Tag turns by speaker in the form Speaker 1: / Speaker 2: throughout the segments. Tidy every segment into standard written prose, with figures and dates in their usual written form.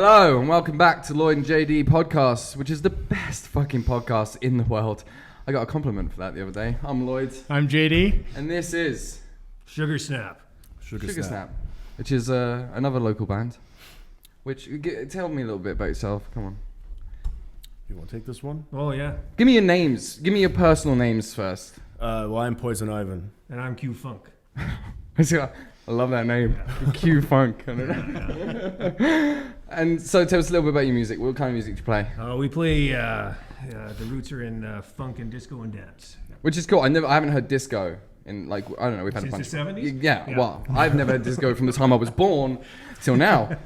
Speaker 1: Hello and welcome back to Lloyd and JD podcast, which is the best fucking podcast in the world. I got a compliment for that the other day. I'm Lloyd.
Speaker 2: I'm JD.
Speaker 1: And this is
Speaker 3: Sugarsnap.
Speaker 1: Sugarsnap, which is another local band. Tell me a little bit about yourself. Come on.
Speaker 4: You want to take this one?
Speaker 3: Oh, yeah.
Speaker 1: Give me your names. Give me your personal names first.
Speaker 4: Well, I'm Poison Ivan.
Speaker 3: And I'm Q Funk.
Speaker 1: I love that name. Q Funk. And so tell us a little bit about your music. What kind of music do you play?
Speaker 3: We play, the roots are in funk and disco and dance.
Speaker 1: Which is cool. I haven't heard disco in I don't know, we've had
Speaker 3: Since
Speaker 1: a bunch
Speaker 3: the 70s?
Speaker 1: Yeah, well, I've never heard disco from the time I was born till now.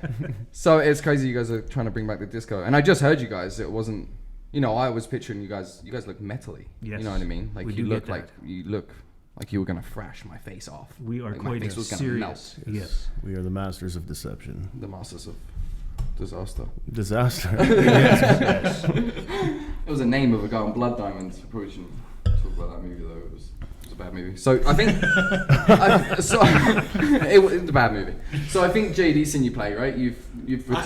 Speaker 1: So it's crazy you guys are trying to bring back the disco. And I just heard you guys, it wasn't, I was picturing you guys look metally.
Speaker 3: Yes.
Speaker 1: You know what I mean? Like
Speaker 3: We
Speaker 1: you
Speaker 3: do
Speaker 1: look
Speaker 3: get
Speaker 1: like you look like you were gonna thrash my face off.
Speaker 3: We are
Speaker 1: like my
Speaker 3: quite
Speaker 1: face was gonna
Speaker 3: serious.
Speaker 1: melt.
Speaker 3: Yes.
Speaker 4: We are the masters of deception.
Speaker 1: The masters of disaster.
Speaker 4: Disaster.
Speaker 3: Yes.
Speaker 1: It was a name of a guy on Blood Diamonds. We probably shouldn't talk about that movie though. It was a bad movie. So I think it was a bad movie. So I think JD's seen you play, right? You've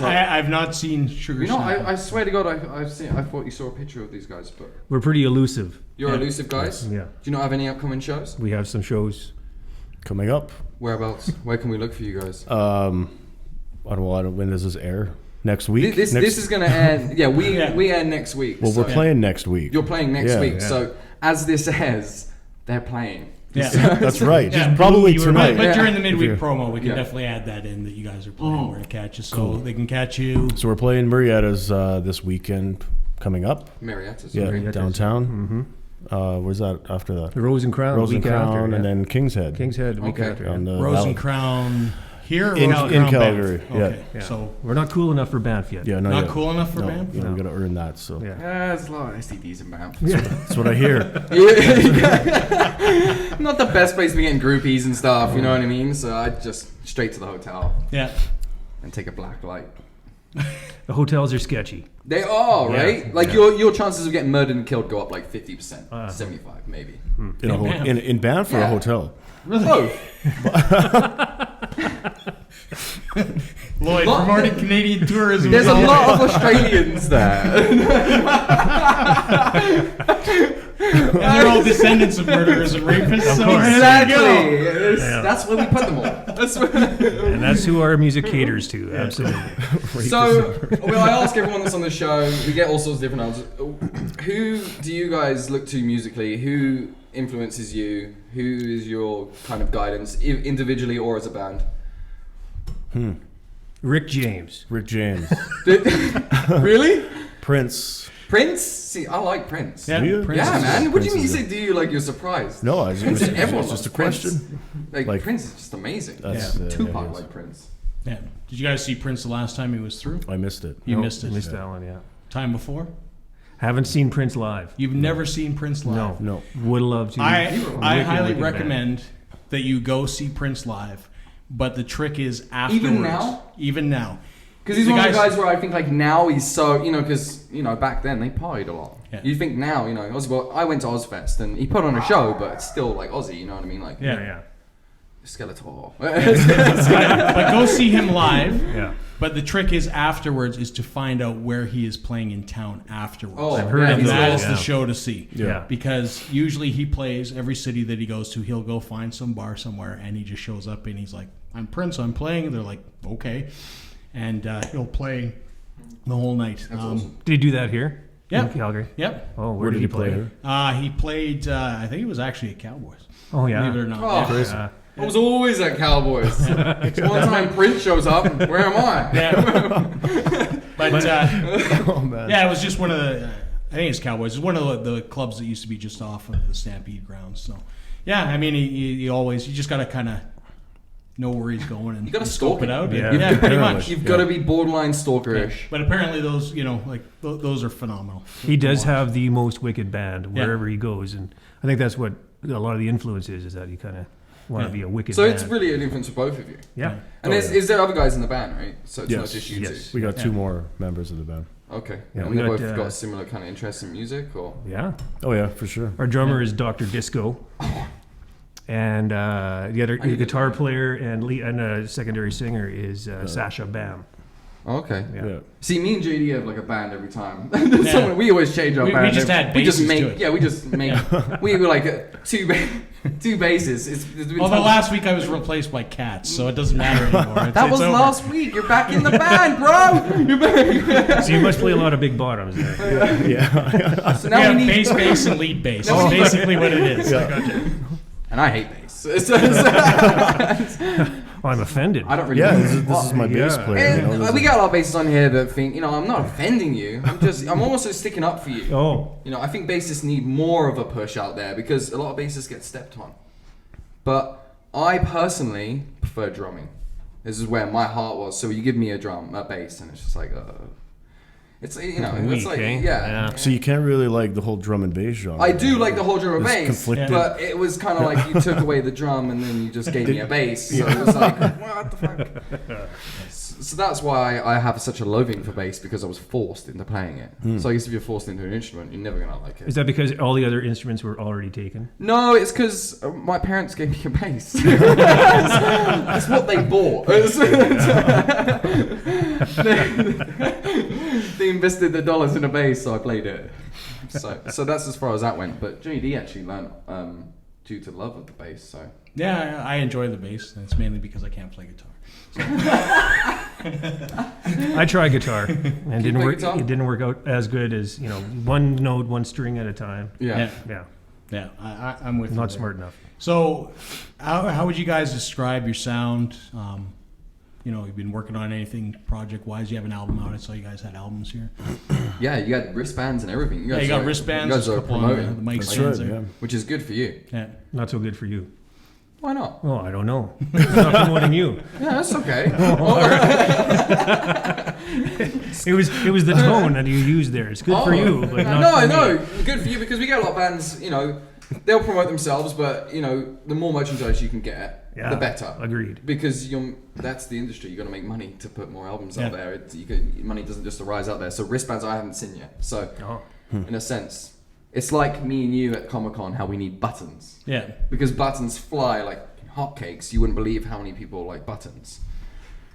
Speaker 2: I've not seen Sugarsnap.
Speaker 1: I swear to God, I thought you saw a picture of these guys, but
Speaker 3: We're pretty elusive.
Speaker 1: you're elusive guys.
Speaker 3: Yeah.
Speaker 1: Do you not have any upcoming shows?
Speaker 3: We have some shows.
Speaker 4: Coming up.
Speaker 1: Whereabouts? Where can we look for you guys?
Speaker 4: I don't know when does this air? Next week?
Speaker 1: This is gonna air. Yeah, we air next week.
Speaker 4: Well,
Speaker 1: so
Speaker 4: we're playing next week.
Speaker 1: You're playing next week.
Speaker 3: Yeah.
Speaker 1: So as this airs, they're playing.
Speaker 2: Yeah.
Speaker 4: That's right.
Speaker 2: Yeah,
Speaker 4: Probably
Speaker 2: you were
Speaker 4: tonight.
Speaker 2: right. But during the
Speaker 4: If
Speaker 2: midweek
Speaker 4: you're-
Speaker 2: promo, we can
Speaker 1: Yeah.
Speaker 2: definitely add that in that you guys are playing where to catch us, so they can catch you.
Speaker 4: So we're playing Marietta's this weekend coming up.
Speaker 1: Marietta's.
Speaker 4: Yeah,
Speaker 1: okay.
Speaker 4: downtown. Where's that after that?
Speaker 3: The Rose and Crown.
Speaker 4: Rose and
Speaker 3: week
Speaker 4: Crown,
Speaker 3: after,
Speaker 4: and
Speaker 3: yeah.
Speaker 4: then King's Head.
Speaker 3: King's Head week
Speaker 1: Okay.
Speaker 3: after.
Speaker 4: On
Speaker 3: Yeah.
Speaker 4: the
Speaker 2: Rose and Crown here or
Speaker 4: In-
Speaker 2: Rose and
Speaker 4: in
Speaker 2: Crown
Speaker 4: Calgary,
Speaker 2: Banff?
Speaker 4: yeah.
Speaker 2: Okay.
Speaker 3: Yeah.
Speaker 2: So
Speaker 3: We're not cool enough for Banff yet.
Speaker 4: Yeah, not
Speaker 2: not
Speaker 4: yet.
Speaker 2: cool enough for
Speaker 4: No,
Speaker 2: Banff?
Speaker 4: we got to earn that. So
Speaker 3: Yeah.
Speaker 1: Yeah, there's a lot of STDs in Banff.
Speaker 4: that's what I hear.
Speaker 1: Not the best place to be getting groupies and stuff, you know what I mean? So I just straight to the hotel
Speaker 2: yeah.
Speaker 1: and take a black light.
Speaker 3: The hotels are sketchy.
Speaker 1: They are,
Speaker 3: Yeah.
Speaker 1: right? Like your chances of getting murdered and killed go up like 50%, 75 maybe.
Speaker 4: In Banff or
Speaker 1: Yeah.
Speaker 4: a hotel?
Speaker 1: Both.
Speaker 2: Lloyd,
Speaker 1: Lot-
Speaker 2: promoting Canadian tourism.
Speaker 1: There's a lot of Australians there.
Speaker 2: And they're all descendants of murderers and rapists. So
Speaker 3: course.
Speaker 2: there you go.
Speaker 1: Exactly. That's where we put them all.
Speaker 3: And that's who our music caters to. Absolutely.
Speaker 1: So, I ask everyone that's on the show, we get all sorts of different answers. Who do you guys look to musically? Who influences you? Who is your kind of guidance, individually or as a band?
Speaker 3: Rick James.
Speaker 4: Rick James.
Speaker 1: Really?
Speaker 4: Prince.
Speaker 1: Prince? See, I like Prince.
Speaker 2: Yeah,
Speaker 4: Do you?
Speaker 2: Prince
Speaker 1: Yeah,
Speaker 2: is-
Speaker 1: man. What do you mean you
Speaker 4: Prince
Speaker 1: say, do you like you're surprised?
Speaker 4: No,
Speaker 1: Prince, everyone
Speaker 4: it's just a
Speaker 1: loves Prince.
Speaker 4: question.
Speaker 1: Like, Prince is just amazing.
Speaker 4: That's,
Speaker 1: Tupac
Speaker 4: yes.
Speaker 1: like Prince.
Speaker 2: Yeah. Did you guys see Prince the last time he was through?
Speaker 4: I missed it.
Speaker 2: You
Speaker 3: Nope,
Speaker 2: missed it.
Speaker 3: Missed that one, yeah.
Speaker 2: Time before?
Speaker 3: Haven't seen Prince live.
Speaker 2: You've never seen Prince live?
Speaker 4: No.
Speaker 3: Would love to.
Speaker 2: I
Speaker 3: Wicked,
Speaker 2: highly
Speaker 3: wicked
Speaker 2: recommend that you go see Prince live, but the trick is afterwards.
Speaker 1: Even now?
Speaker 2: Even now.
Speaker 1: Because he's one of the guys where I think like now he's so, because, back then they partied a lot.
Speaker 2: Yeah.
Speaker 1: You think now, I went to Ozfest and he put on a show, but it's still like Aussie, you know what I mean? Like,
Speaker 3: Yeah.
Speaker 1: Skeletor.
Speaker 2: But go see him live.
Speaker 3: Yeah.
Speaker 2: But the trick is afterwards is to find out where he is playing in town afterwards.
Speaker 1: Oh,
Speaker 3: I've heard
Speaker 1: yeah,
Speaker 3: of
Speaker 2: And
Speaker 1: he's
Speaker 2: that
Speaker 3: those,
Speaker 2: is
Speaker 3: yeah.
Speaker 2: the show to see.
Speaker 3: Yeah.
Speaker 2: Because usually he plays every city that he goes to. He'll go find some bar somewhere and he just shows up and he's like, I'm Prince, I'm playing. And they're like, okay. And he'll play the whole night.
Speaker 1: awesome.
Speaker 3: Did he do that here?
Speaker 2: Yeah.
Speaker 3: In Calgary?
Speaker 2: Yep.
Speaker 3: Oh,
Speaker 4: Where did he play her?
Speaker 2: He played, I think he was actually at Cowboys.
Speaker 3: Oh, yeah.
Speaker 2: Believe it or not.
Speaker 1: Oh,
Speaker 2: Yeah.
Speaker 1: I was always at Cowboys. One time Prince shows up, where am I?
Speaker 2: Yeah. But
Speaker 4: Oh, man.
Speaker 2: yeah, it was just one of the. I think it's Cowboys. It's one of the clubs that used to be just off of the Stampede grounds. So, yeah, I mean, you just got to kind of know where he's going and
Speaker 1: You gotta
Speaker 2: scope
Speaker 1: stalk
Speaker 2: it out.
Speaker 3: Yeah.
Speaker 2: Yeah, pretty much.
Speaker 1: You've got to be borderline stalkerish.
Speaker 2: But apparently, those those are phenomenal.
Speaker 3: He does have the most wicked band
Speaker 2: Yeah.
Speaker 3: wherever he goes. And I think that's what a lot of the influence is that you kind of want to be a wicked
Speaker 1: So
Speaker 3: band.
Speaker 1: it's really an influence for both of you.
Speaker 3: Yeah.
Speaker 1: And is there other guys in the band, right? So it's not
Speaker 4: Yes.
Speaker 1: just you
Speaker 3: Yes.
Speaker 1: two.
Speaker 4: We got
Speaker 2: Yeah.
Speaker 4: two more members of the band.
Speaker 1: Okay.
Speaker 3: Yeah,
Speaker 1: and
Speaker 3: we
Speaker 1: they
Speaker 3: got,
Speaker 1: both got similar kind of interests in music, or?
Speaker 3: Yeah.
Speaker 4: Oh, yeah, for sure.
Speaker 3: Our drummer is Dr. Disco. And the other
Speaker 1: I need to
Speaker 3: guitar
Speaker 1: know.
Speaker 3: player and secondary singer is Sasha Bam.
Speaker 1: Okay.
Speaker 3: Yeah.
Speaker 1: See, me and JD have like a band every time. We always change our band.
Speaker 2: We just add basses to it.
Speaker 1: Yeah, we just make. We were like two basses.
Speaker 2: Although last week I was replaced by cats, so it doesn't matter anymore.
Speaker 1: That was last week. You're back in the band, bro. You're back.
Speaker 3: So you must play a lot of big bottoms there.
Speaker 4: Yeah.
Speaker 1: So
Speaker 2: We
Speaker 1: now
Speaker 2: have
Speaker 1: we need
Speaker 2: bass, and lead bass. That's basically what it is.
Speaker 1: And I hate bass.
Speaker 3: I'm offended.
Speaker 1: I don't really.
Speaker 4: Yeah,
Speaker 1: know.
Speaker 4: this is my bass
Speaker 3: Yeah.
Speaker 4: player. You know,
Speaker 1: And we got a lot of bassists on here that think, I'm not offending you. I'm also sticking up for you.
Speaker 3: Oh,
Speaker 1: I think bassists need more of a push out there because a lot of bassists get stepped on. But I personally prefer drumming. This is where my heart was. So you give me a bass, and it's just like, it's it's like,
Speaker 3: eh?
Speaker 1: yeah.
Speaker 4: So you can't really like the whole drum and bass genre.
Speaker 1: I do like the whole drum and
Speaker 4: It's
Speaker 1: bass,
Speaker 4: conflicted.
Speaker 1: but it was kind of like you took away the drum and then you just gave me a bass. So it was like, what the fuck? So that's why I have such a loathing for bass, because I was forced into playing it. So I guess if you're forced into an instrument, you're never gonna like it.
Speaker 3: is that because all the other instruments were already taken?
Speaker 1: No, it's because my parents gave me a bass. That's what they bought. They invested the dollars in a bass, so I played it. So that's as far as that went. But JD actually learned due to love of the bass. So
Speaker 2: Yeah, I enjoy the bass. And it's mainly because I can't play guitar.
Speaker 3: I tried guitar and it didn't
Speaker 1: play
Speaker 3: work.
Speaker 1: guitar?
Speaker 3: It didn't work out as good as one note, one string at a time.
Speaker 1: yeah.
Speaker 3: Yeah,
Speaker 2: I'm with you.
Speaker 3: not
Speaker 2: there.
Speaker 3: smart enough.
Speaker 2: So, how would you guys describe your sound? You've been working on anything project-wise? You have an album out. I saw you guys had albums here.
Speaker 1: Yeah, you got wristbands and everything.
Speaker 2: You got wristbands.
Speaker 1: You guys
Speaker 2: there's
Speaker 1: are
Speaker 2: a couple on the
Speaker 1: promoting,
Speaker 2: mic
Speaker 4: That's
Speaker 2: stands
Speaker 4: right,
Speaker 2: there.
Speaker 4: yeah.
Speaker 1: which is good for you.
Speaker 2: Yeah.
Speaker 3: Not so good for you.
Speaker 1: Why not?
Speaker 3: Oh, I don't know. It's not promoting you.
Speaker 1: Yeah, that's okay.
Speaker 3: It was the tone that you used there. It's good for you, but not for me.
Speaker 1: good for you, because we get a lot of bands. They'll promote themselves, but the more merchandise you can get, the better.
Speaker 3: Agreed.
Speaker 1: Because that's the industry. You got to make money to put more albums out
Speaker 2: Yeah.
Speaker 1: there. Money doesn't just arise out there. So wristbands I haven't seen yet. So
Speaker 3: Oh.
Speaker 1: in a sense, it's like me and you at Comic-Con, how we need buttons.
Speaker 2: Yeah.
Speaker 1: Because buttons fly like hotcakes. You wouldn't believe how many people like buttons.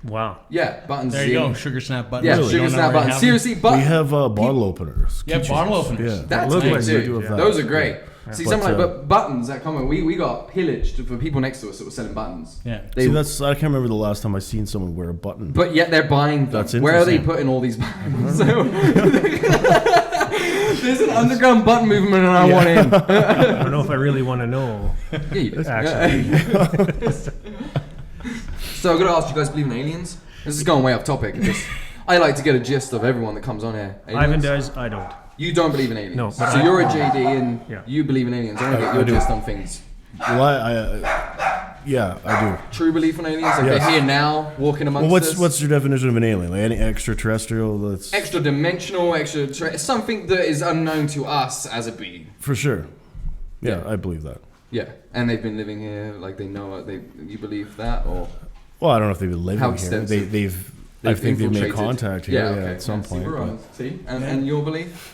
Speaker 3: Wow.
Speaker 1: Yeah, buttons.
Speaker 2: There you go. Sugarsnap buttons.
Speaker 1: Yeah,
Speaker 2: You don't know
Speaker 1: Sugarsnap
Speaker 2: where you
Speaker 1: buttons.
Speaker 2: have
Speaker 1: Seriously,
Speaker 4: We
Speaker 1: buttons.
Speaker 4: have bottle openers.
Speaker 2: Yeah,
Speaker 4: keychains.
Speaker 2: bottle openers.
Speaker 4: Yeah.
Speaker 1: That's
Speaker 3: Look
Speaker 1: good
Speaker 3: like
Speaker 1: too.
Speaker 4: we do have that.
Speaker 1: Those are great.
Speaker 3: Yeah.
Speaker 1: See,
Speaker 4: But,
Speaker 1: something but buttons that come in, we got pillaged for people next to us that were selling buttons.
Speaker 2: Yeah.
Speaker 1: They,
Speaker 4: See, I can't remember the last time I seen someone wear a button.
Speaker 1: but yet they're buying them.
Speaker 4: That's
Speaker 1: Where are they
Speaker 4: interesting.
Speaker 1: putting all these buttons? There's an underground button movement and I want in.
Speaker 3: I don't know if I really want to know.
Speaker 1: Yeah, you do.
Speaker 3: Actually.
Speaker 1: So I've got to ask, you guys believe in aliens? This is going way off topic. I like to get a gist of everyone that comes on here. Aliens?
Speaker 3: Ivan does. I don't.
Speaker 1: You don't believe in aliens?
Speaker 3: No,
Speaker 1: So
Speaker 3: but
Speaker 1: you're a JD and
Speaker 3: Yeah.
Speaker 1: you believe in aliens. I want to get
Speaker 4: I
Speaker 1: your
Speaker 4: do.
Speaker 1: gist on things.
Speaker 4: Well, yeah, I do.
Speaker 1: True belief in aliens? Like
Speaker 4: Yes.
Speaker 1: they're here now, walking amongst
Speaker 4: Well,
Speaker 1: us?
Speaker 4: what's your definition of an alien? Like any extraterrestrial? That's
Speaker 1: Extra dimensional, something that is unknown to us as a being.
Speaker 4: for sure. Yeah,
Speaker 1: Yeah.
Speaker 4: I believe that.
Speaker 1: Yeah, and they've been living here, like they know it. You believe that, or
Speaker 4: Well, I don't know if they've been living
Speaker 1: How
Speaker 4: here.
Speaker 1: extensive?
Speaker 4: I think they've made
Speaker 1: infiltrated.
Speaker 4: contact here
Speaker 1: okay.
Speaker 4: at some
Speaker 1: See,
Speaker 4: point.
Speaker 1: we're
Speaker 4: but-
Speaker 1: on. See, and your belief?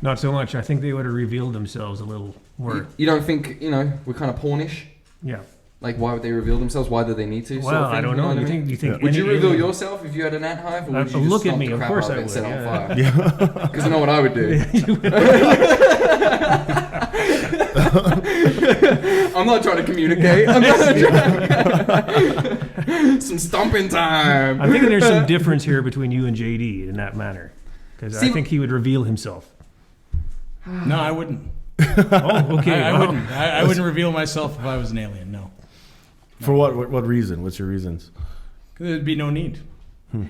Speaker 3: Not so much. I think they would have revealed themselves a little more.
Speaker 1: You don't think we're kind of pornish?
Speaker 3: Yeah.
Speaker 1: Like, why would they reveal themselves? Why do they need to?
Speaker 3: Well, I don't know.
Speaker 1: What I
Speaker 3: You
Speaker 1: mean?
Speaker 3: think? You think?
Speaker 1: Would you
Speaker 3: any
Speaker 1: reveal
Speaker 3: alien-
Speaker 1: yourself if you had an ant hive, or would you just
Speaker 3: look at
Speaker 1: stomp
Speaker 3: me,
Speaker 1: the
Speaker 3: of
Speaker 1: crap
Speaker 3: course
Speaker 1: out of
Speaker 3: I
Speaker 1: it and set it
Speaker 3: would,
Speaker 1: on fire? Because I know what I would do. I'm not trying to communicate. I'm not trying. Some stomping time.
Speaker 3: I'm thinking there's some difference here between you and JD in that manner, because I
Speaker 1: See-
Speaker 3: think he would reveal himself.
Speaker 2: No, I wouldn't.
Speaker 3: Oh, okay.
Speaker 2: I
Speaker 3: well,
Speaker 2: wouldn't. I wouldn't reveal myself if I was an alien. No.
Speaker 4: For what reason? What's your reasons?
Speaker 2: There'd be no need.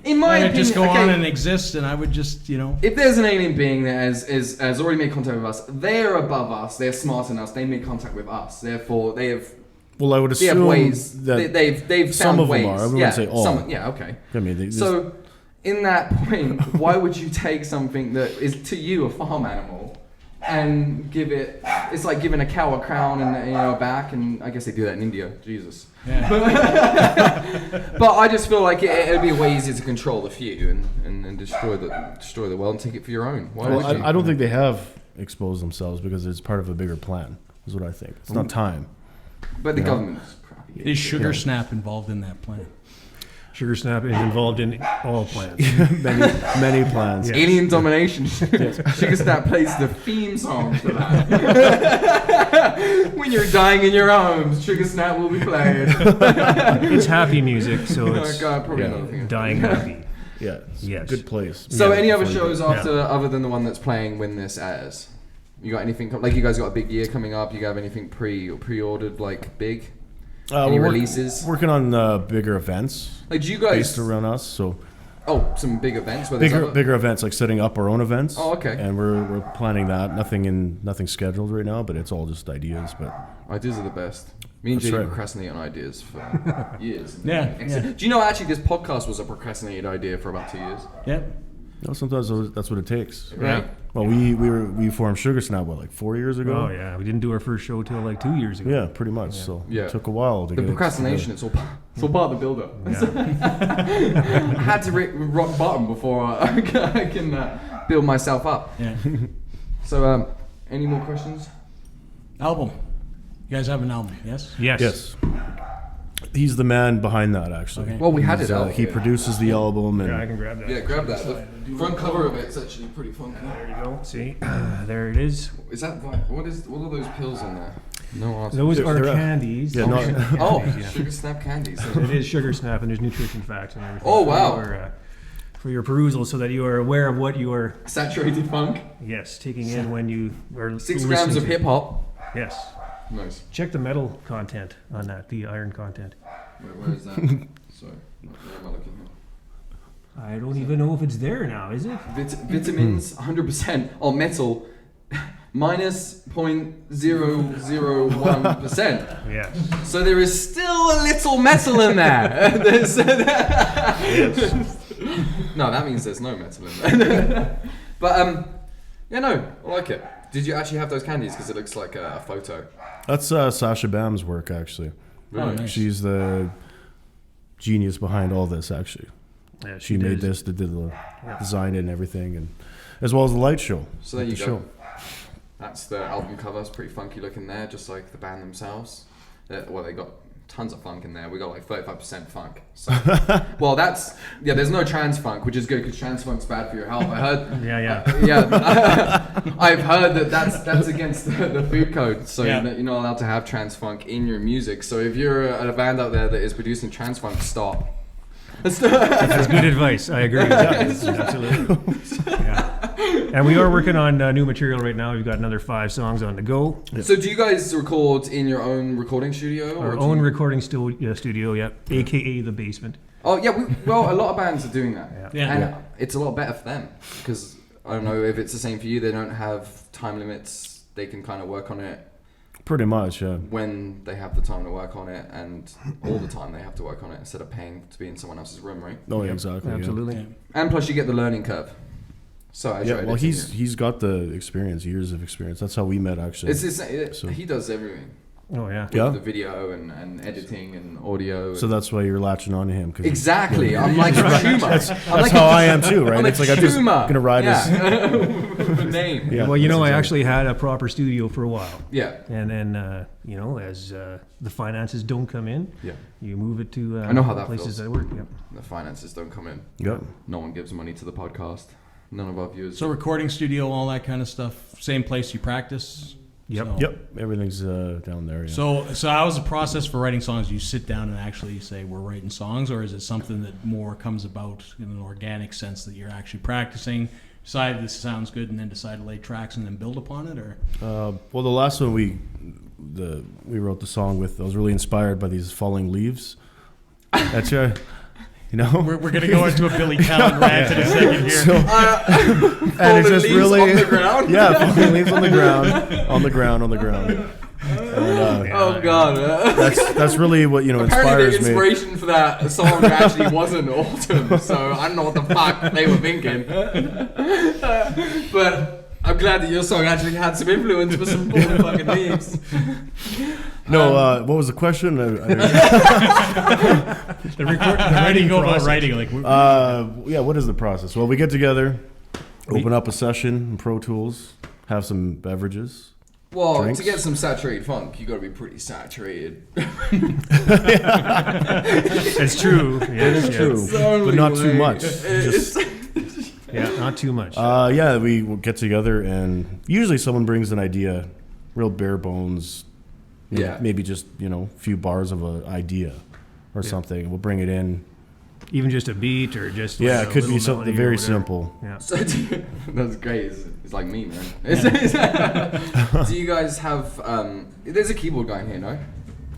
Speaker 1: In my
Speaker 2: I would
Speaker 1: opinion,
Speaker 2: just go
Speaker 1: okay,
Speaker 2: on and exist, and I would just,
Speaker 1: if there's an alien being that has already made contact with us, they're above us. They're smarter than us. They made contact with us. Therefore, they have
Speaker 4: Well, I would
Speaker 1: they have
Speaker 4: assume
Speaker 1: ways.
Speaker 4: that
Speaker 1: They've
Speaker 4: some
Speaker 1: found
Speaker 4: of them
Speaker 1: ways.
Speaker 4: are. I wouldn't
Speaker 1: yeah,
Speaker 4: say all.
Speaker 1: Some, yeah, okay.
Speaker 4: I mean,
Speaker 1: So, in that point, why would you take something that is to you a farm animal and give it? It's like giving a cow a crown and a back, and I guess they do that in India. Jesus.
Speaker 2: Yeah.
Speaker 1: But I just feel like it'd be way easier to control the few and destroy the world and take it for your own. Why would you?
Speaker 4: I don't think they have exposed themselves because it's part of a bigger plan. Is what I think. It's not time.
Speaker 1: But the
Speaker 4: Yeah.
Speaker 1: government's crappy.
Speaker 2: Is Sugarsnap involved in that plan?
Speaker 3: Sugarsnap is involved in all plans.
Speaker 4: many plans.
Speaker 3: Yeah.
Speaker 1: Alien domination. Sugarsnap plays the theme song for that. When you're dying in your arms, Sugarsnap will be played.
Speaker 3: It's happy music, so
Speaker 1: Oh
Speaker 3: it's
Speaker 1: God, probably
Speaker 4: Yeah.
Speaker 1: another thing.
Speaker 3: dying happy.
Speaker 4: Yeah, it's a
Speaker 3: Yes.
Speaker 4: good place.
Speaker 1: So,
Speaker 4: Yeah,
Speaker 1: any other
Speaker 4: before you
Speaker 1: shows
Speaker 4: go.
Speaker 1: after other than the one that's playing when this airs? You got anything like you guys got a big year coming up? You have anything pre-ordered like big? Any
Speaker 4: we're
Speaker 1: releases?
Speaker 4: Working on bigger events
Speaker 1: Like, do you guys?
Speaker 4: based around us. So
Speaker 1: Some big events. Where there's other-
Speaker 4: bigger events, like setting up our own events.
Speaker 1: Oh, okay.
Speaker 4: And we're planning that. Nothing scheduled right now, but it's all just ideas. But
Speaker 1: Ideas are the best. Me and
Speaker 4: That's
Speaker 1: JD
Speaker 4: right.
Speaker 1: procrastinate on ideas for years.
Speaker 2: Yeah, yeah.
Speaker 1: Do you know actually this podcast was a procrastinated idea for about 2 years?
Speaker 2: Yep.
Speaker 4: sometimes that's what it takes.
Speaker 1: Right?
Speaker 4: Well, we formed Sugarsnap like 4 years ago.
Speaker 3: Oh yeah, we didn't do our first show till like 2 years ago.
Speaker 4: Yeah, pretty much. So
Speaker 1: Yeah.
Speaker 4: it took a while to
Speaker 1: The
Speaker 4: get
Speaker 1: procrastination, it's all part of the build-up.
Speaker 3: Yeah.
Speaker 1: I had to rock bottom before I can build myself up.
Speaker 2: Yeah.
Speaker 1: So, any more questions?
Speaker 2: Album. You guys have an album, yes?
Speaker 3: Yes.
Speaker 4: Yes. He's the man behind that, actually.
Speaker 2: Okay.
Speaker 1: Well, we had
Speaker 4: He's,
Speaker 1: it out.
Speaker 4: he produces the album, and
Speaker 3: Yeah, I can grab that.
Speaker 1: Yeah, grab that. The front cover of it's actually pretty funky.
Speaker 3: There you go. See, there it is.
Speaker 1: Is that what are those pills in there? No answer.
Speaker 3: Those are
Speaker 4: they're-
Speaker 3: candies.
Speaker 4: yeah, no,
Speaker 1: Oh,
Speaker 3: Yeah.
Speaker 1: Sugarsnap candies.
Speaker 3: It is Sugarsnap, and there's nutrition facts and everything.
Speaker 1: Oh, wow.
Speaker 3: For your perusal, so that you are aware of what you are,
Speaker 1: Saturated funk.
Speaker 3: taking in when you are
Speaker 1: 6 grams
Speaker 3: listening
Speaker 1: of
Speaker 3: to-
Speaker 1: hip hop.
Speaker 3: Yes.
Speaker 1: Nice.
Speaker 3: Check the metal content on that, the iron content.
Speaker 1: Wait, where is that? Sorry. Where am I looking here?
Speaker 3: I don't even know if it's there now, is it?
Speaker 1: Vitamins, 100%. Oh, metal, minus 0.001%.
Speaker 3: Yeah.
Speaker 1: So there is still a little metal in there. No, that means there's no metal in there. But, yeah, no, I like it. Did you actually have those candies? Because it looks like a photo.
Speaker 4: that's Sasha Bam's work, actually.
Speaker 1: Really?
Speaker 2: Oh, nice.
Speaker 4: She's the genius behind all this, actually.
Speaker 3: Yeah,
Speaker 4: She made this, did the design it and everything, and as well as the light show.
Speaker 1: So there
Speaker 4: the
Speaker 1: you go.
Speaker 4: show.
Speaker 1: That's the album cover. It's pretty funky looking there, just like the band themselves. Well, they got tons of funk in there. We got like 35% funk. So, well, there's no trans funk, which is good because trans funk's bad for your health. I heard. I've heard that's against the food code. So
Speaker 2: Yeah.
Speaker 1: you're not allowed to have trans funk in your music. So if you're a band out there that is producing trans funk, stop.
Speaker 3: That's good advice. I agree. Absolutely. Yeah. And we are working on new material right now. We've got another 5 songs on the go.
Speaker 1: So do you guys record in your own recording studio?
Speaker 3: Our
Speaker 1: do
Speaker 3: own
Speaker 1: you-
Speaker 3: recording studio, yep, aka the basement.
Speaker 1: Oh yeah, well a lot of bands are doing that,
Speaker 2: Yeah.
Speaker 1: and it's a lot better for them because I don't know if it's the same for you. They don't have time limits. They can kind of work on it
Speaker 4: Pretty much, yeah.
Speaker 1: when they have the time to work on it, and all the time they have to work on it instead of paying to be in someone else's room, right?
Speaker 4: Oh, yeah, exactly. yeah.
Speaker 3: Absolutely.
Speaker 2: Yeah.
Speaker 1: And plus you get the learning curve. So I
Speaker 4: Yeah,
Speaker 1: tried
Speaker 4: well,
Speaker 1: it.
Speaker 4: he's got the experience, years of experience. That's how we met, actually. So-
Speaker 1: he does everything.
Speaker 3: Oh yeah.
Speaker 4: Yeah.
Speaker 1: The video and editing and audio.
Speaker 4: So that's why you're latching on to him. 'Cause
Speaker 1: exactly. I'm like a tumor.
Speaker 4: That's how I am too, right?
Speaker 1: I'm
Speaker 4: It's
Speaker 1: a
Speaker 4: like I'm just
Speaker 1: tumor.
Speaker 4: gonna ride his.
Speaker 1: name.
Speaker 4: Yeah,
Speaker 3: Well, you know,
Speaker 4: that's
Speaker 3: I
Speaker 4: exactly-
Speaker 3: actually had a proper studio for a while,
Speaker 1: Yeah.
Speaker 3: and then as the finances don't come in,
Speaker 1: Yeah.
Speaker 3: you move it to
Speaker 1: I know how that
Speaker 3: places
Speaker 1: feels.
Speaker 3: that work. Yep.
Speaker 1: The finances don't come in.
Speaker 4: Yep.
Speaker 1: No one gives money to the podcast. None of our viewers.
Speaker 2: So recording studio, all that kind of stuff. Same place you practice.
Speaker 3: Yep.
Speaker 2: So-
Speaker 4: Yep. Everything's down there. Yeah.
Speaker 2: So how is the process for writing songs? Do you sit down and actually say we're writing songs, or is it something that more comes about in an organic sense that you're actually practicing, decide this sounds good, and then decide to lay tracks and then build upon it? Or
Speaker 4: well, the last one we wrote the song with, I was really inspired by these falling leaves. That's
Speaker 2: we're going to go into a Billy Talent rant in a second here.
Speaker 4: So, and it's just
Speaker 1: leaves
Speaker 4: really
Speaker 1: on the ground?
Speaker 4: Yeah, falling leaves on the ground, on the ground. And,
Speaker 1: Oh god.
Speaker 4: that's really what
Speaker 1: Apparently
Speaker 4: inspires
Speaker 1: the
Speaker 4: me.
Speaker 1: inspiration for that song actually wasn't autumn, so I don't know what the fuck they were thinking. But I'm glad that your song actually had some influence for some falling fucking leaves.
Speaker 4: No, what was the question?
Speaker 2: The writing
Speaker 3: process.
Speaker 2: writing like
Speaker 4: Yeah, what is the process? Well, we get together, open up a session in Pro Tools, have some beverages,
Speaker 1: Well,
Speaker 4: drinks.
Speaker 1: to get some saturated funk, you got to be pretty saturated.
Speaker 3: It's true. Yes,
Speaker 4: It's true,
Speaker 1: It's only
Speaker 4: but not too
Speaker 1: like-
Speaker 4: much.
Speaker 1: It's-
Speaker 3: Yeah, not too much.
Speaker 4: Yeah, we will get together, and usually someone brings an idea, real bare bones.
Speaker 1: Yeah.
Speaker 4: Maybe just a few bars of an idea or something. We'll bring it in.
Speaker 3: Even just a beat or just
Speaker 4: Yeah,
Speaker 3: like
Speaker 4: it
Speaker 3: a
Speaker 4: could
Speaker 3: little
Speaker 4: be something
Speaker 3: melody or
Speaker 4: very
Speaker 3: whatever.
Speaker 4: simple.
Speaker 3: Yeah.
Speaker 1: So that's great. It's like me, man. Do you guys have? There's a keyboard guy in here, no?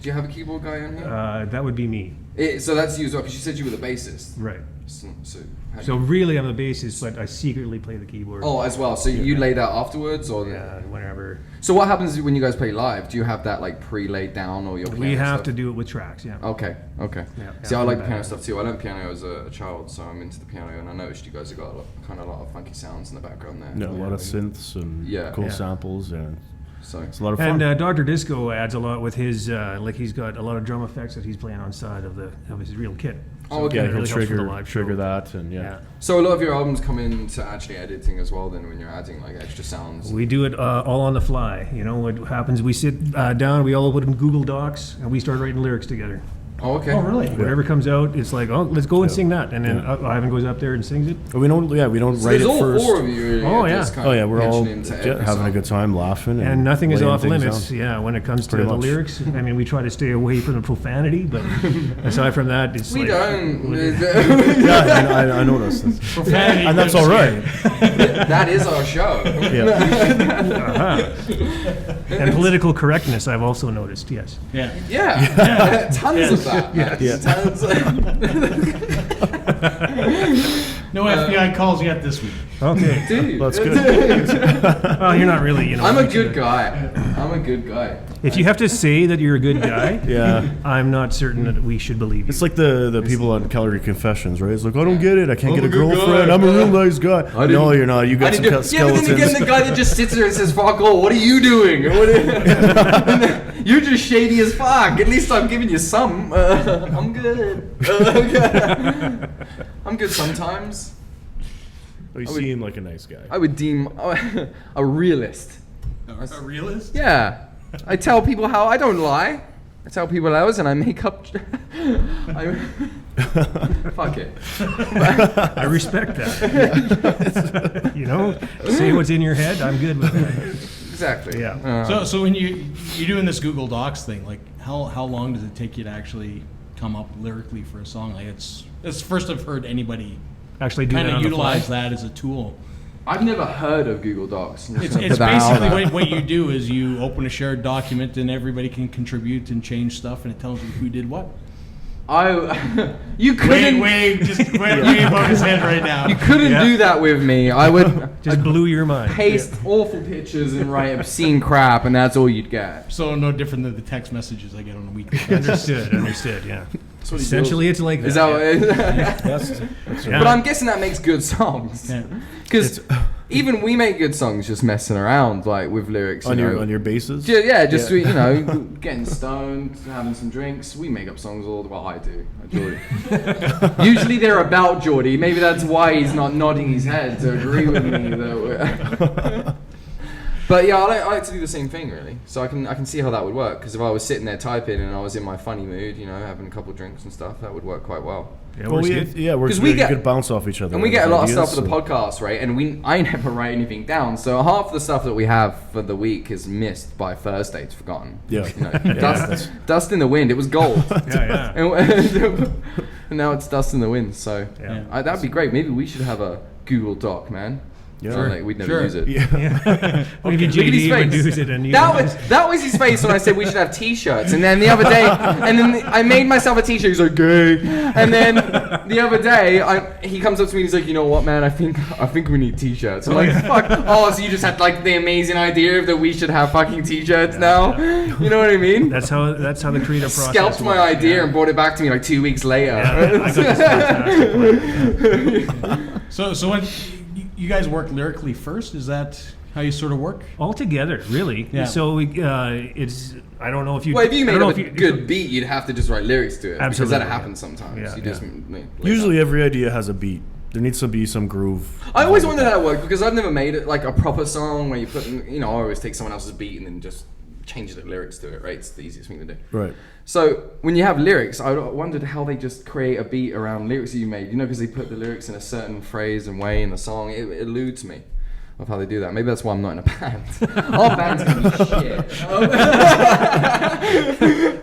Speaker 1: Do you have a keyboard guy in here?
Speaker 3: That would be me.
Speaker 1: So that's you as well, because you said you were the bassist.
Speaker 3: Right.
Speaker 1: So
Speaker 3: So really, I'm the bassist, but I secretly play the keyboard.
Speaker 1: oh, as well. So you lay that afterwards, or
Speaker 3: Yeah, whenever.
Speaker 1: So what happens when you guys play live? Do you have that like pre-laid down, or your piano
Speaker 3: We have
Speaker 1: stuff?
Speaker 3: to do it with tracks, yeah.
Speaker 1: Okay.
Speaker 3: Yeah,
Speaker 1: See, I
Speaker 3: yeah,
Speaker 1: like
Speaker 3: yeah.
Speaker 1: piano stuff too. I learned piano as a child, so I'm into the piano, and I noticed you guys have got a lot of funky sounds in the background there.
Speaker 4: A lot of synths and
Speaker 1: Yeah.
Speaker 4: cool
Speaker 3: Yeah.
Speaker 4: samples, and
Speaker 1: So
Speaker 4: it's a lot of fun.
Speaker 3: And Dr. Disco adds a lot with his, he's got a lot of drum effects that he's playing on side of his real kit.
Speaker 1: Oh, okay.
Speaker 4: yeah,
Speaker 3: it
Speaker 4: he'll
Speaker 3: really helps for the live
Speaker 4: trigger
Speaker 3: show.
Speaker 4: that, and
Speaker 3: Yeah.
Speaker 1: So a lot of your albums come into actually editing as well. Then when you're adding like extra sounds.
Speaker 3: We do it all on the fly. You know what happens? We sit down, we all put in Google Docs, and we start writing lyrics together.
Speaker 1: Oh, okay.
Speaker 2: Oh, really?
Speaker 3: Whatever comes out, it's like, oh, let's go and sing that, and then Ivan goes up there and sings it.
Speaker 4: But we don't
Speaker 1: So
Speaker 4: write
Speaker 1: there's
Speaker 4: it
Speaker 1: all
Speaker 4: first.
Speaker 1: four of you. Really,
Speaker 3: Oh, yeah.
Speaker 1: just kind
Speaker 4: Oh
Speaker 1: of
Speaker 4: yeah, we're all
Speaker 1: pitching into every
Speaker 4: having
Speaker 1: song.
Speaker 4: a good time, laughing,
Speaker 3: And nothing is
Speaker 4: laying
Speaker 3: off
Speaker 4: things
Speaker 3: limits,
Speaker 4: down.
Speaker 3: yeah, when it comes to
Speaker 4: Pretty
Speaker 3: the
Speaker 4: much.
Speaker 3: lyrics. I mean, we try to stay away from the profanity, but aside from that, it's
Speaker 1: We
Speaker 3: like...
Speaker 1: don't.
Speaker 4: Yeah, I noticed.
Speaker 2: Profanity.
Speaker 4: And that's all right.
Speaker 1: That is our show.
Speaker 4: Yeah.
Speaker 3: And political correctness, I've also noticed, yes.
Speaker 2: Yeah.
Speaker 1: Yeah. Tons of that. man.
Speaker 4: Yeah.
Speaker 1: Tons
Speaker 2: No FBI calls yet this week.
Speaker 3: Okay.
Speaker 1: Dude.
Speaker 4: That's good.
Speaker 3: Well, you're not really,
Speaker 1: I'm a good guy. I'm a good guy.
Speaker 3: If you have to say that you're a good guy,
Speaker 4: Yeah.
Speaker 3: I'm not certain that we should believe you.
Speaker 4: It's like the people on Calgary Confessions, right? It's like, I don't get it. I can't
Speaker 1: I'm
Speaker 4: get
Speaker 1: a
Speaker 4: a
Speaker 1: good
Speaker 4: girlfriend.
Speaker 1: guy,
Speaker 4: I'm a real
Speaker 1: man.
Speaker 4: nice guy.
Speaker 1: I
Speaker 4: No,
Speaker 1: didn't-
Speaker 4: you're not. You got some
Speaker 1: Yeah, but
Speaker 4: skeletons.
Speaker 1: then again, the guy that just sits there and says, fuck all, what are you doing? You're just shady as fuck. At least I'm giving you some. I'm good. I'm good sometimes.
Speaker 4: Oh, you seem like a nice guy.
Speaker 1: I would deem a realist.
Speaker 2: A realist?
Speaker 1: Yeah. I tell people how I don't lie. I tell people hours and I make up. Fuck it.
Speaker 3: I respect that. You know, say what's in your head. I'm good with that.
Speaker 1: Exactly.
Speaker 3: Yeah.
Speaker 2: So when you're doing this Google Docs thing, like how long does it take you to actually come up lyrically for a song? Like it's first I've heard anybody
Speaker 3: Actually, do
Speaker 2: kind
Speaker 3: that
Speaker 2: of
Speaker 3: on the
Speaker 2: utilize
Speaker 3: fly.
Speaker 2: that as a tool.
Speaker 1: I've never heard of Google Docs.
Speaker 2: It's basically what you do is you open a shared document and everybody can contribute and change stuff and it tells you who did what.
Speaker 1: You couldn't.
Speaker 2: Way above his head right now.
Speaker 1: You couldn't
Speaker 3: Yeah.
Speaker 1: do that with me. I would
Speaker 3: Just blew your mind.
Speaker 1: paste awful pictures and write obscene crap, and that's all you'd get.
Speaker 2: So no different than the text messages I get on a weekly basis.
Speaker 3: Understood, yeah.
Speaker 1: That's what he
Speaker 3: Essentially, it's like that.
Speaker 1: Is that
Speaker 3: yeah.
Speaker 1: what
Speaker 3: Yeah.
Speaker 1: But I'm guessing that makes good songs.
Speaker 2: Yeah.
Speaker 1: Because even we make good songs just messing around, like with lyrics.
Speaker 4: on
Speaker 1: you know.
Speaker 4: your bases.
Speaker 1: Just
Speaker 4: Yeah.
Speaker 1: you know, getting stoned, having some drinks. We make up songs all the well, I do. Jordie. Usually they're about Jordie. Maybe that's why he's not nodding his head to agree with me. But yeah, I like to do the same thing really. So I can see how that would work. Because if I was sitting there typing and I was in my funny mood, you know, having a couple of drinks and stuff, that would work quite well.
Speaker 3: Yeah,
Speaker 4: Well,
Speaker 3: works
Speaker 4: we
Speaker 3: good.
Speaker 4: we're
Speaker 1: 'Cause we
Speaker 4: good.
Speaker 1: get-
Speaker 4: You could bounce off each other.
Speaker 1: And we get a
Speaker 4: with
Speaker 1: lot of
Speaker 4: ideas,
Speaker 1: stuff for the
Speaker 4: so-
Speaker 1: podcast, right? And I never write anything down, so half the stuff that we have for the week is missed by Thursday. It's forgotten.
Speaker 4: Yeah.
Speaker 1: You know, dust in the wind. It was gold,
Speaker 3: Yeah,
Speaker 1: and now it's dust in the wind. So
Speaker 3: yeah.
Speaker 1: that'd be great. Maybe we should have a Google Doc, man.
Speaker 4: Yeah.
Speaker 1: So, like, we'd never
Speaker 2: Sure.
Speaker 1: use it.
Speaker 4: Yeah.
Speaker 3: Maybe
Speaker 1: Look at his
Speaker 3: JD would
Speaker 1: face.
Speaker 3: use it and you
Speaker 1: That was his face when I said we should have T-shirts, and then the other day, I made myself a T-shirt. He's like, "Gay," and then the other day, he comes up to me and he's like, "You know what, man? I think we need T-shirts." I'm like, "Fuck!" Oh, so you just had like the amazing idea that we should have fucking T-shirts now? You know what I mean?
Speaker 3: That's how the creative process
Speaker 1: Scalped my
Speaker 3: works.
Speaker 1: idea
Speaker 3: Yeah.
Speaker 1: and brought it back to me like 2 weeks later.
Speaker 3: Yeah, I got this fantastic plan.
Speaker 2: So when you guys work lyrically first, is that how you sort of work?
Speaker 3: All together, really.
Speaker 2: Yeah.
Speaker 3: So it's I don't know if you.
Speaker 1: Well, if you
Speaker 3: I
Speaker 1: made
Speaker 3: don't know
Speaker 1: up a
Speaker 3: if you-
Speaker 1: good beat, you'd have have to
Speaker 3: to
Speaker 1: just write lyrics to it.
Speaker 3: Absolutely,
Speaker 1: Because that
Speaker 3: yeah.
Speaker 1: happens sometimes.
Speaker 3: Yeah,
Speaker 1: You
Speaker 3: yeah.
Speaker 1: just lay
Speaker 4: Usually
Speaker 1: down.
Speaker 4: every idea has a beat. there needs to be some groove.
Speaker 1: I always wondered how it worked because I've never made it like a proper song where you put, I always take someone else's beat and then just change the lyrics to it, right? It's the easiest thing to do.
Speaker 4: Right.
Speaker 1: So when you have lyrics, I wondered how they just create a beat around lyrics that you made, because they put the lyrics in a certain phrase and way in the song. It eludes me of how they do that. Maybe that's why I'm not in a band. Our band's gonna be shit.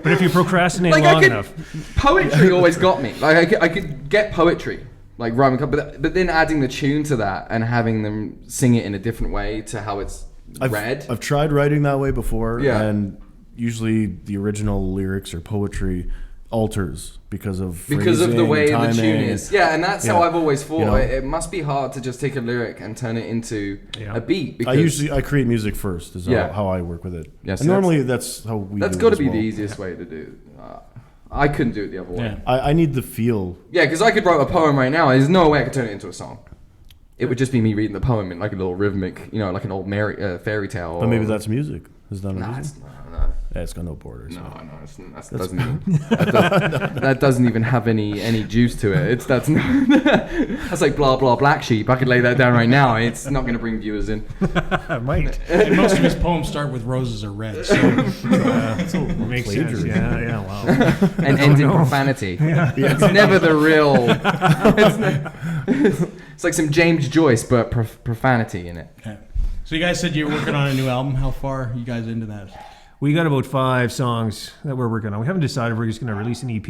Speaker 3: But if you procrastinate long enough.
Speaker 1: Poetry always got me. Like I could get poetry, like rhyming, but then adding the tune to that and having them sing it in a different way to how it's read.
Speaker 4: I've tried writing that way before,
Speaker 1: Yeah.
Speaker 4: and usually the original lyrics or poetry alters because of
Speaker 1: the
Speaker 4: phrasing,
Speaker 1: way the
Speaker 4: timing.
Speaker 1: tune is. Yeah, and that's how
Speaker 4: Yeah.
Speaker 1: I've always thought.
Speaker 4: You know?
Speaker 1: It must be hard to just take a lyric and turn it into a beat. Because
Speaker 4: I create music first is how I work with it.
Speaker 1: Yes,
Speaker 4: and normally that's how we
Speaker 1: that's
Speaker 4: do
Speaker 1: got
Speaker 4: it
Speaker 1: to be
Speaker 4: as well.
Speaker 1: the easiest way to do it. I couldn't do it the other way.
Speaker 2: Yeah.
Speaker 4: I need the feel.
Speaker 1: Yeah, because I could write a poem right now. There's no way I could turn it into a song. It would just be me reading the poem in like a little rhythmic, like an old fairy tale.
Speaker 4: But maybe that's music. Is that
Speaker 1: Nah,
Speaker 4: music?
Speaker 1: no.
Speaker 4: Yeah, it's got no borders.
Speaker 1: That doesn't even have any juice to it. That's like blah blah black sheep. I could lay that down right now. It's not going to bring viewers in.
Speaker 3: Might.
Speaker 2: And most of his poems start with roses are red. So
Speaker 3: Makes sense. Yeah, wow.
Speaker 1: And end in profanity. It's never the real. It's like some James Joyce, but profanity in it.
Speaker 2: okay. So you guys said you're working on a new album. How far are you guys into that?
Speaker 3: We got about 5 songs that we're working on. We haven't decided if we're just going to release an EP.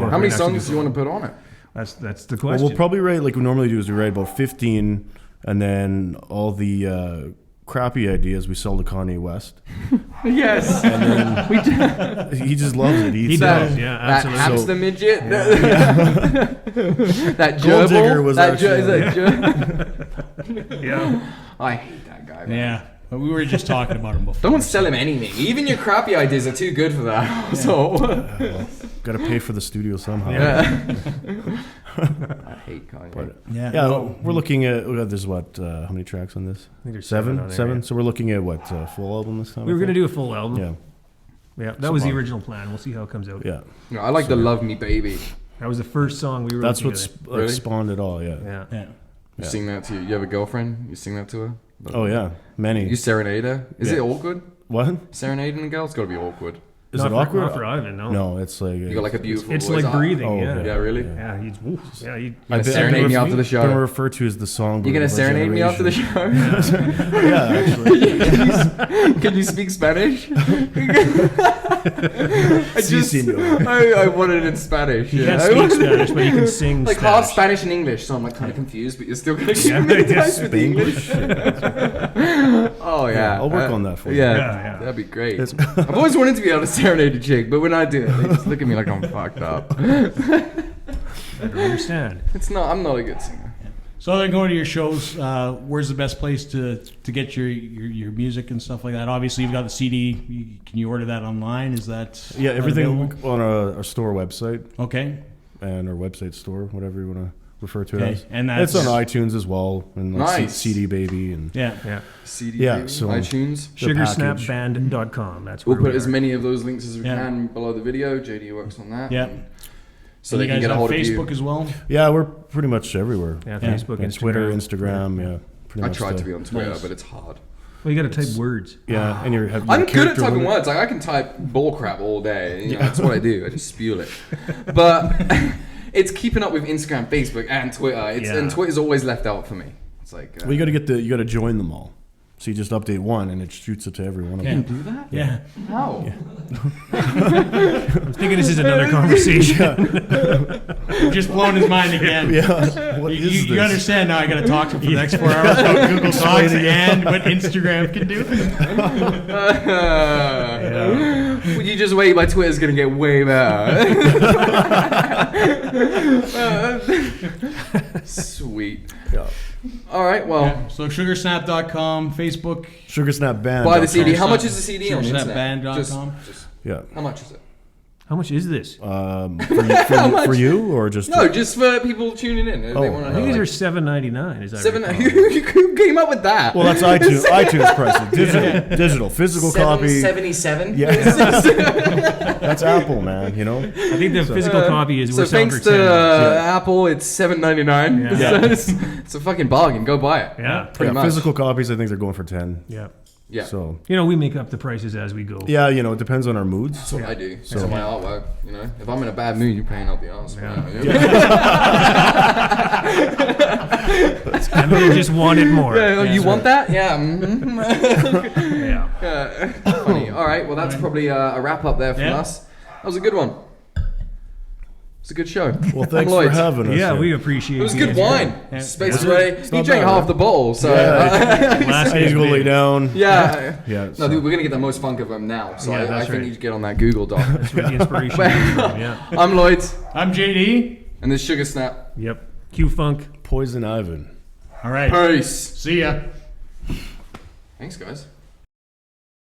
Speaker 3: Or
Speaker 1: How many songs do you want to put on it?
Speaker 3: That's the
Speaker 4: Well,
Speaker 3: question.
Speaker 4: we'll probably write, like we normally do, is we write about 15, and then all the crappy ideas we sell to Kanye West.
Speaker 1: Yes.
Speaker 4: He just loves it. He eats
Speaker 3: He
Speaker 4: it
Speaker 3: does,
Speaker 4: up.
Speaker 3: yeah,
Speaker 1: That
Speaker 3: absolutely.
Speaker 1: hamster midget. That
Speaker 4: Gold
Speaker 1: gerbil.
Speaker 4: digger was
Speaker 3: Yeah.
Speaker 1: I hate that guy. Man.
Speaker 2: Yeah, but we were just talking about him before.
Speaker 1: Don't sell him anything. Even your crappy ideas are too good for that. So
Speaker 4: Got to pay for the studio somehow.
Speaker 1: I hate Kanye.
Speaker 2: Yeah.
Speaker 4: We're looking at. There's what? How many tracks on this?
Speaker 3: I think there's
Speaker 4: 7.
Speaker 3: on there,
Speaker 4: 7.
Speaker 3: yeah.
Speaker 4: So we're looking at what? Full album this time.
Speaker 3: We were going to do a full album.
Speaker 4: Yeah.
Speaker 3: Yeah, that was the
Speaker 4: Somewhat.
Speaker 3: original plan. We'll see how it comes out.
Speaker 4: Yeah.
Speaker 1: No, I like the "Love Me, Baby."
Speaker 3: That was the first song we wrote
Speaker 4: That's what
Speaker 3: together.
Speaker 1: Really?
Speaker 4: spawned it all. Yeah.
Speaker 3: Yeah.
Speaker 2: Yeah.
Speaker 1: You sing that to you have a girlfriend? You sing that to her?
Speaker 4: Oh yeah. Many.
Speaker 1: You serenade her? Is
Speaker 4: Yeah.
Speaker 1: it awkward?
Speaker 4: What?
Speaker 1: Serenading a girl? It's got to be awkward.
Speaker 4: Is
Speaker 3: Not
Speaker 4: it
Speaker 3: for-
Speaker 4: awkward?
Speaker 3: Not for Ivan, no.
Speaker 4: No, it's like
Speaker 1: You got like a beautiful
Speaker 3: It's
Speaker 1: voice.
Speaker 3: like breathing.
Speaker 4: Oh,
Speaker 3: yeah.
Speaker 1: Yeah, really?
Speaker 3: Yeah. He's. Oof, yeah. He,
Speaker 1: You gonna serenade me after the show?
Speaker 4: Gonna refer to as the song.
Speaker 1: You gonna serenade me after the show?
Speaker 4: Yeah, actually.
Speaker 1: Can you speak Spanish?
Speaker 4: Si, senor.
Speaker 1: I wanted it in Spanish.
Speaker 3: he
Speaker 1: Yeah.
Speaker 3: can't speak Spanish, but he can sing
Speaker 1: Like
Speaker 3: Spanish.
Speaker 1: half Spanish and English, so I'm like kind of confused, but you're still gonna
Speaker 3: Yeah,
Speaker 1: give me the
Speaker 3: yeah,
Speaker 1: guys with the English. Oh yeah,
Speaker 4: I'll work on that for you.
Speaker 1: Yeah,
Speaker 3: Yeah.
Speaker 1: that'd be great. I've always wanted to be able to serenade a chick, but when I do it, they just look at me like I'm fucked up.
Speaker 3: I don't understand.
Speaker 1: I'm not a good singer.
Speaker 2: So other than going to your shows, where's the best place to get your music and stuff like that? Obviously, you've got the CD. Can you order that online? Is that
Speaker 4: Yeah, everything
Speaker 2: available?
Speaker 4: on our store website
Speaker 2: Okay.
Speaker 4: and our website store, whatever you want to refer to it
Speaker 2: Okay,
Speaker 4: as.
Speaker 2: and
Speaker 4: it's
Speaker 2: that's-
Speaker 4: on iTunes as well, and like
Speaker 1: Nice.
Speaker 4: CD Baby and
Speaker 2: Yeah.
Speaker 3: Yeah.
Speaker 1: CD,
Speaker 4: Yeah,
Speaker 1: baby,
Speaker 4: so-
Speaker 1: iTunes.
Speaker 4: The package.
Speaker 3: Sugarsnapband.com. That's
Speaker 1: We'll
Speaker 3: where
Speaker 1: put
Speaker 3: we
Speaker 1: as
Speaker 3: are.
Speaker 1: many of those links as we
Speaker 2: Yeah.
Speaker 1: can below the video. JD works on that.
Speaker 2: Yeah.
Speaker 1: So
Speaker 2: And
Speaker 1: they
Speaker 2: you
Speaker 1: can
Speaker 2: guys
Speaker 1: get a
Speaker 2: have
Speaker 1: hold of
Speaker 2: Facebook
Speaker 1: you.
Speaker 2: as well.
Speaker 4: Yeah, we're pretty much everywhere.
Speaker 3: Yeah,
Speaker 2: Yeah.
Speaker 3: Facebook,
Speaker 4: Yeah,
Speaker 3: Instagram.
Speaker 4: Twitter, Instagram, yeah. Pretty
Speaker 1: I
Speaker 4: much
Speaker 1: tried
Speaker 4: the-
Speaker 1: to be on Twitter,
Speaker 2: Nice.
Speaker 1: but it's hard.
Speaker 3: Well, you got to type words.
Speaker 4: Yeah, and you're having
Speaker 1: I'm
Speaker 4: your
Speaker 1: good at
Speaker 4: character
Speaker 1: typing
Speaker 4: limit.
Speaker 1: words. Like I can type bullcrap all day. That's what I do. I just spew it. But it's keeping up with Instagram, Facebook, and Twitter. And Twitter's always left out for me. It's like
Speaker 4: Well, you got to join them all. So you just update one, and it shoots it to every one of
Speaker 2: Yeah.
Speaker 4: them.
Speaker 1: do that?
Speaker 2: Yeah.
Speaker 1: How?
Speaker 3: I'm thinking this is another conversation.
Speaker 2: You've just blown his mind again.
Speaker 4: Yeah, what
Speaker 2: You,
Speaker 4: is
Speaker 2: you
Speaker 4: this?
Speaker 2: understand now? I got to talk to him for the next 4 hours about Google Docs and what Instagram can do.
Speaker 1: Well, you just wait. My Twitter's gonna get way better. Sweet.
Speaker 4: Yeah.
Speaker 1: All right. Well,
Speaker 2: Yeah. So sugarsnap.com, Facebook,
Speaker 4: Sugarsnap Band.
Speaker 1: buy the CD. How
Speaker 2: Sugarsnap-
Speaker 1: much is the CD on the internet?
Speaker 2: sugarsnapband.com.
Speaker 1: Just
Speaker 4: Yeah.
Speaker 1: how much is it?
Speaker 3: How much is this?
Speaker 4: For you or just
Speaker 1: No, just for people tuning in. If they want to
Speaker 3: I
Speaker 1: know.
Speaker 3: think these
Speaker 1: Like,
Speaker 3: are $7.99. Is that
Speaker 1: who came up with that?
Speaker 4: Well, that's iTunes pricing. Digital, physical copy.
Speaker 1: 777.
Speaker 4: Yeah, that's Apple, man. You know.
Speaker 3: I think the physical copy is
Speaker 1: So
Speaker 3: we're selling
Speaker 1: thanks
Speaker 3: for
Speaker 1: to
Speaker 3: 10.
Speaker 1: Apple, it's $7.99.
Speaker 3: Yeah.
Speaker 1: It's a fucking bargain. Go buy it.
Speaker 3: Yeah.
Speaker 1: Pretty much.
Speaker 4: Physical copies, I think they're going for 10.
Speaker 3: Yeah.
Speaker 1: Yeah.
Speaker 4: So
Speaker 3: You know, we make up the prices as we go.
Speaker 4: yeah, you know, it depends on our moods.
Speaker 1: That's what I do. So my artwork, you know, if I'm in a bad mood, you're paying out the arse.
Speaker 3: And they just wanted more.
Speaker 1: Yeah, you want that? Yeah. mhm.
Speaker 3: Yeah.
Speaker 1: Funny. All right. Well, that's probably a wrap up there from
Speaker 2: Yeah.
Speaker 1: us. That was a good one. It's a good show.
Speaker 4: Well, thanks
Speaker 1: Lloyd.
Speaker 4: for having us.
Speaker 3: Yeah,
Speaker 4: here.
Speaker 3: we appreciate
Speaker 1: It was
Speaker 3: being
Speaker 1: good
Speaker 3: here.
Speaker 1: wine.
Speaker 2: Yeah.
Speaker 1: Space
Speaker 4: Yeah.
Speaker 1: Ray.
Speaker 4: It's
Speaker 1: He
Speaker 4: not
Speaker 1: drank
Speaker 4: bad,
Speaker 1: half
Speaker 4: right?
Speaker 1: the bottle, so
Speaker 3: Last
Speaker 4: I need to go
Speaker 3: night's
Speaker 4: lay
Speaker 3: big.
Speaker 4: down.
Speaker 1: yeah.
Speaker 4: Yeah.
Speaker 1: No,
Speaker 4: so-
Speaker 1: dude, we're gonna get the most funk of them now. So
Speaker 3: Yeah,
Speaker 1: I
Speaker 3: that's
Speaker 1: think
Speaker 3: right.
Speaker 1: you should get on that Google doc.
Speaker 3: That's where the inspiration comes from. Yeah.
Speaker 1: I'm Lloyd,
Speaker 2: I'm JD.
Speaker 1: and this Sugarsnap.
Speaker 3: Yep. Q-Funk.
Speaker 4: Poison Ivan.
Speaker 2: All right.
Speaker 1: Peace.
Speaker 2: See ya.
Speaker 1: Thanks, guys.